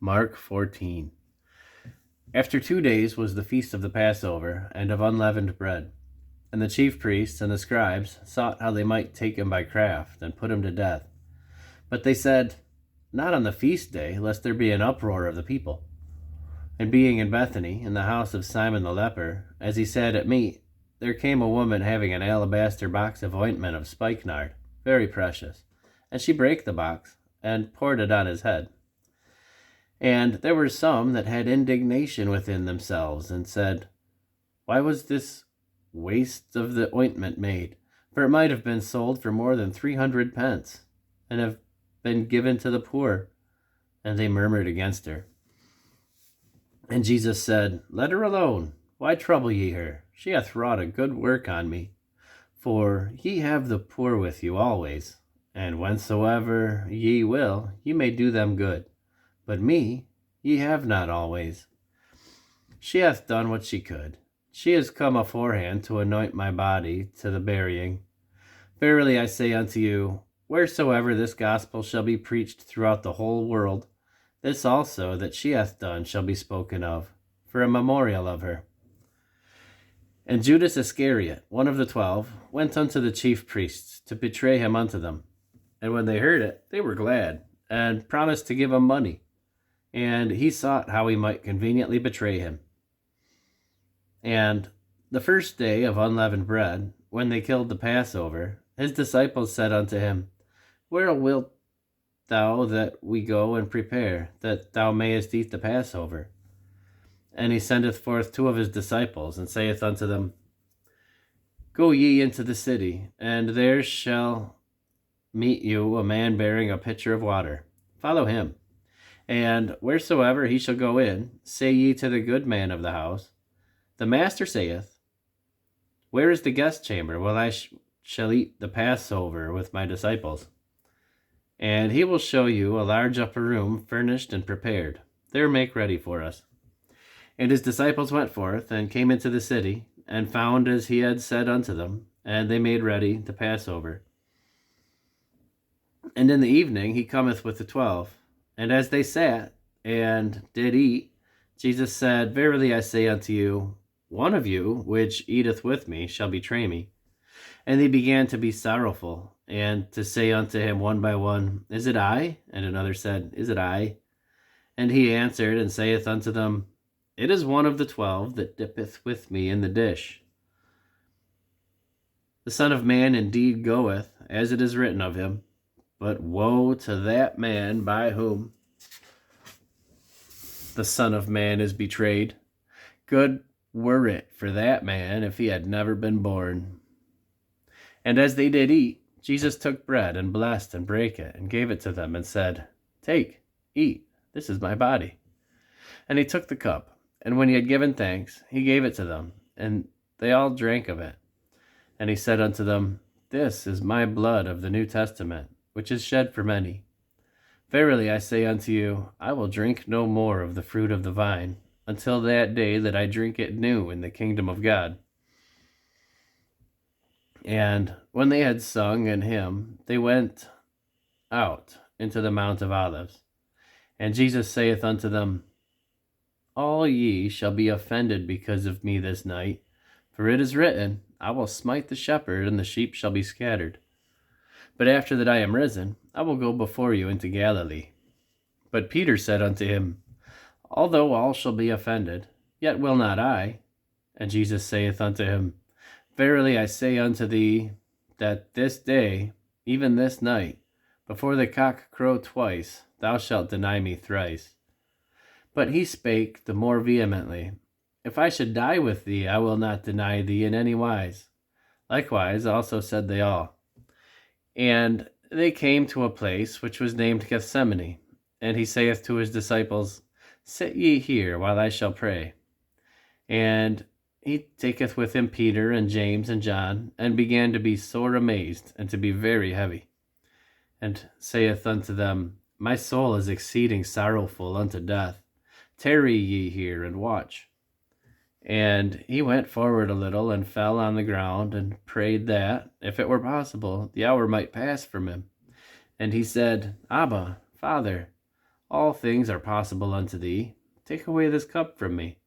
Mark14. After 2 days was the feast of the Passover, and of unleavened bread. And the chief priests and the scribes sought how they might take him by craft, and put him to death. But they said, Not on the feast day, lest there be an uproar of the people. And being in Bethany, in the house of Simon the leper, as he sat at meat, there came a woman having an alabaster box of ointment of spikenard, very precious. And she brake the box, and poured it on his head. And there were some that had indignation within themselves, and said, Why was this waste of the ointment made? For it might have been sold for more than 300 pence, and have been given to the poor. And they murmured against her. And Jesus said, Let her alone. Why trouble ye her? She hath wrought a good work on me. For ye have the poor with you always, and whensoever ye will, ye may do them good. But me ye have not always. She hath done what she could. She is come aforehand to anoint my body to the burying. Verily I say unto you, wheresoever this gospel shall be preached throughout the whole world, this also that she hath done shall be spoken of, for a memorial of her. And Judas Iscariot, one of the 12, went unto the chief priests to betray him unto them. And when they heard it, they were glad, and promised to give him money. And he sought how he might conveniently betray him. And the first day of unleavened bread, when they killed the Passover, his disciples said unto him, Where wilt thou that we go and prepare, that thou mayest eat the Passover? And he sendeth forth 2 of his disciples, and saith unto them, Go ye into the city, and there shall meet you a man bearing a pitcher of water. Follow him. And wheresoever he shall go in, say ye to the good man of the house, The master saith, Where is the guest chamber, while I shall eat the Passover with my disciples? And he will show you a large upper room, furnished and prepared. There make ready for us. And his disciples went forth, and came into the city, and found as he had said unto them, and they made ready the Passover. And in the evening he cometh with the 12. And as they sat and did eat, Jesus said, Verily I say unto you, one of you which eateth with me shall betray me. And they began to be sorrowful, and to say unto him one by one, Is it I? And another said, Is it I? And he answered and saith unto them, It is one of the 12 that dippeth with me in the dish. The Son of Man indeed goeth, as it is written of him, but woe to that man by whom the Son of Man is betrayed. Good were it for that man if he had never been born. And as they did eat, Jesus took bread, and blessed, and brake it, and gave it to them, and said, Take, eat, this is my body. And he took the cup, and when he had given thanks, he gave it to them, and they all drank of it. And he said unto them, This is my blood of the New Testament, which is shed for many. Verily I say unto you, I will drink no more of the fruit of the vine, until that day that I drink it new in the kingdom of God. And when they had sung an hymn, they went out into the Mount of Olives. And Jesus saith unto them, All ye shall be offended because of me this night, for it is written, I will smite the shepherd, and the sheep shall be scattered. But after that I am risen, I will go before you into Galilee. But Peter said unto him, Although all shall be offended, yet will not I. And Jesus saith unto him, Verily I say unto thee, that this day, even this night, before the cock crow twice, thou shalt deny me thrice. But he spake the more vehemently, If I should die with thee, I will not deny thee in any wise. Likewise also said they all. And they came to a place which was named Gethsemane. And he saith to his disciples, Sit ye here, while I shall pray. And he taketh with him Peter and James and John, and began to be sore amazed, and to be very heavy. And saith unto them, My soul is exceeding sorrowful unto death. Tarry ye here, and watch. And he went forward a little, and fell on the ground, and prayed that, if it were possible, the hour might pass from him. And he said, Abba, Father, all things are possible unto thee. Take away this cup from me.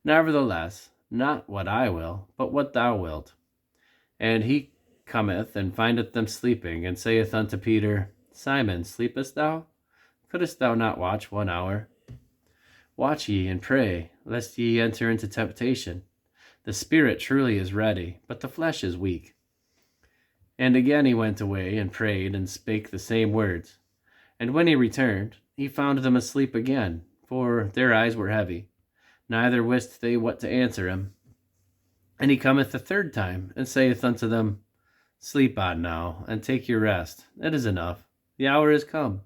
Nevertheless, not what I will, but what thou wilt. And he cometh and findeth them sleeping, and saith unto Peter, Simon, sleepest thou? Couldest thou not watch 1 hour? Watch ye and pray, lest ye enter into temptation. The spirit truly is ready, but the flesh is weak. And again he went away and prayed and spake the same words. And when he returned, he found them asleep again, for their eyes were heavy. Neither wist they what to answer him. And he cometh the third time, and saith unto them, Sleep on now, and take your rest. It is enough. The hour is come.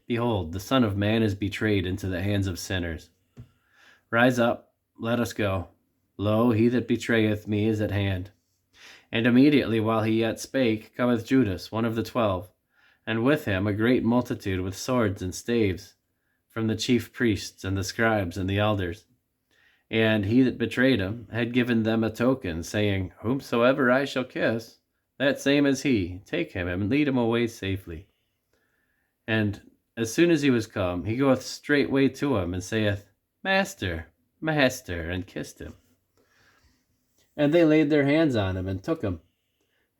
Behold, the Son of Man is betrayed into the hands of sinners. Rise up, let us go. Lo, he that betrayeth me is at hand. And immediately while he yet spake, cometh Judas, one of the 12, and with him a great multitude with swords and staves, from the chief priests and the scribes and the elders. And he that betrayed him had given them a token, saying, Whomsoever I shall kiss, that same is he. Take him and lead him away safely. And as soon as he was come, he goeth straightway to him, and saith, Master, Master, and kissed him. And they laid their hands on him, and took him.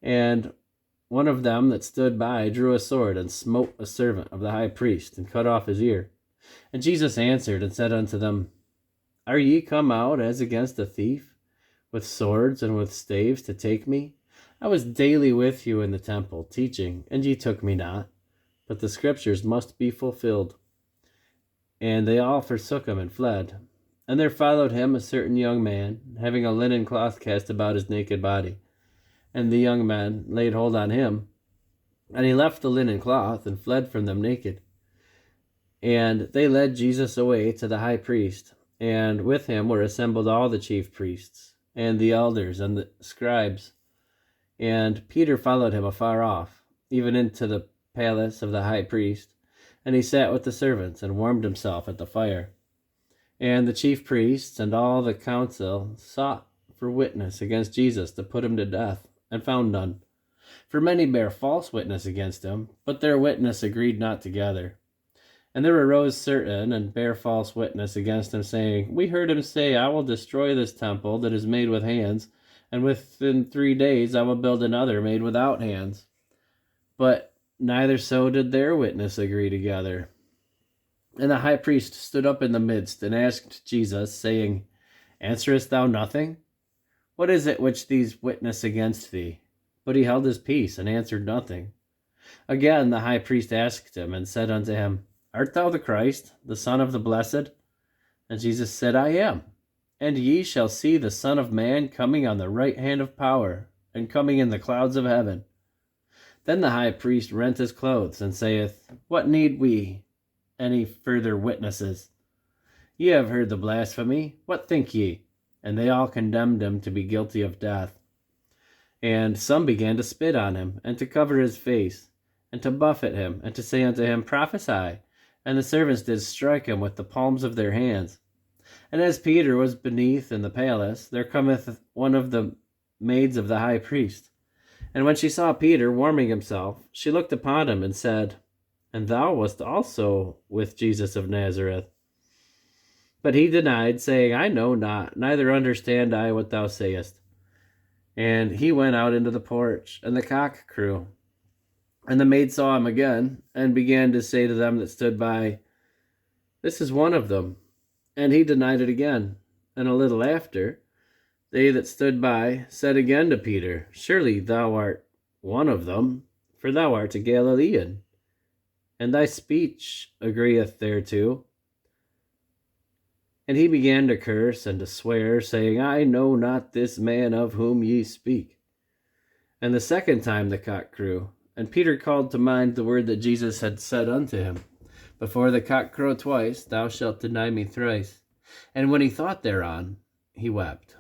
And one of them that stood by drew a sword, and smote a servant of the high priest, and cut off his ear. And Jesus answered and said unto them, Are ye come out as against a thief, with swords and with staves to take me? I was daily with you in the temple, teaching, and ye took me not. But the scriptures must be fulfilled. And they all forsook him and fled. And there followed him a certain young man, having a linen cloth cast about his naked body. And the young man laid hold on him, and he left the linen cloth, and fled from them naked. And they led Jesus away to the high priest, and with him were assembled all the chief priests, and the elders, and the scribes. And Peter followed him afar off, even into the palace of the high priest, and he sat with the servants, and warmed himself at the fire. And the chief priests and all the council sought for witness against Jesus to put him to death, and found none. For many bare false witness against him, but their witness agreed not together. And there arose certain and bare false witness against him, saying, We heard him say, I will destroy this temple that is made with hands, and within 3 days I will build another made without hands. But neither so did their witness agree together. And the high priest stood up in the midst, and asked Jesus, saying, Answerest thou nothing? What is it which these witness against thee? But he held his peace, and answered nothing. Again the high priest asked him, and said unto him, Art thou the Christ, the Son of the Blessed? And Jesus said, I am. And ye shall see the Son of Man coming on the right hand of power, and coming in the clouds of heaven. Then the high priest rent his clothes, and saith, What need we any further witnesses? Ye have heard the blasphemy. What think ye? And they all condemned him to be guilty of death. And some began to spit on him, and to cover his face, and to buffet him, and to say unto him, Prophesy. And the servants did strike him with the palms of their hands. And as Peter was beneath in the palace, there cometh one of the maids of the high priest. And when she saw Peter warming himself, she looked upon him, and said, And thou wast also with Jesus of Nazareth. But he denied, saying, I know not, neither understand I what thou sayest. And he went out into the porch, and the cock crew. And the maid saw him again, and began to say to them that stood by, This is one of them. And he denied it again. And a little after, they that stood by said again to Peter, Surely thou art one of them, for thou art a Galilean, and thy speech agreeth thereto. And he began to curse and to swear, saying, I know not this man of whom ye speak. And the second time the cock crew, and Peter called to mind the word that Jesus had said unto him, Before the cock crow twice, thou shalt deny me thrice. And when he thought thereon, he wept.